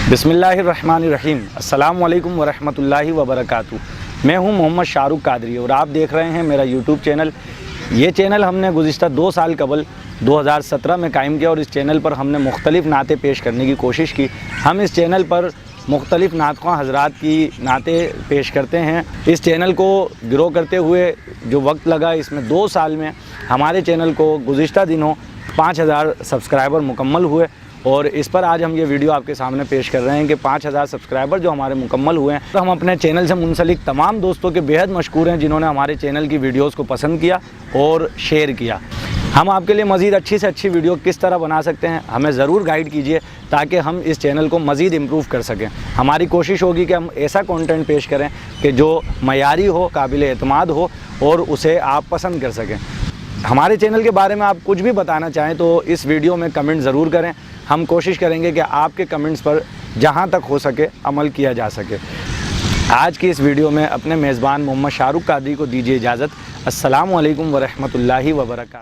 बिस्मिल्लाहिर्रहमानिर्रहीम। अस्सलामु अलैकुम वरहमतुल्लाहि वबरकातुहू। मैं हूं मोहम्मद शाहरुख कादरी और आप देख रहे हैं मेरा यूट्यूब चैनल। ये चैनल हमने गुज़िश्ता 2 साल कबल 2017 में कायम किया और इस चैनल पर हमने मुख्तलिफ़ नातें पेश करने की कोशिश की। हम इस चैनल पर मुख्तलिफ़ नातख़्वां हज़रात की नातें पेश करते हैं। इस चैनल को ग्रो करते हुए जो वक्त लगा, इसमें 2 साल में हमारे चैनल को गुज़िश्ता दिनों 5000 सब्सक्राइबर मुकम्मल हुए और इस पर आज हम ये वीडियो आपके सामने पेश कर रहे हैं कि 5000 सब्सक्राइबर जो हमारे मुकम्मल हुए हैं। तो हम अपने चैनल से मुंसलिक तमाम दोस्तों के बेहद मशकूर हैं जिन्होंने हमारे चैनल की वीडियोस को पसंद किया और शेयर किया। हम आपके लिए मज़ीद अच्छी से अच्छी वीडियो किस तरह बना सकते हैं हमें ज़रूर गाइड कीजिए ताकि हम इस चैनल को मज़ीद इम्प्रूव कर सकें। हमारी कोशिश होगी कि हम ऐसा कंटेंट पेश करें कि जो मयारी हो, काबिल एतमाद हो और उसे आप पसंद कर सकें। हमारे चैनल के बारे में आप कुछ भी बताना चाहें तो इस वीडियो में कमेंट ज़रूर करें। हम कोशिश करेंगे कि आपके कमेंट्स पर जहां तक हो सके अमल किया जा सके। आज की इस वीडियो में अपने मेज़बान मोहम्मद शाहरुख कादरी को दीजिए इजाज़त। अस्सलामु अलैकुम वरहमतुल्लाहि वबरकातुहू।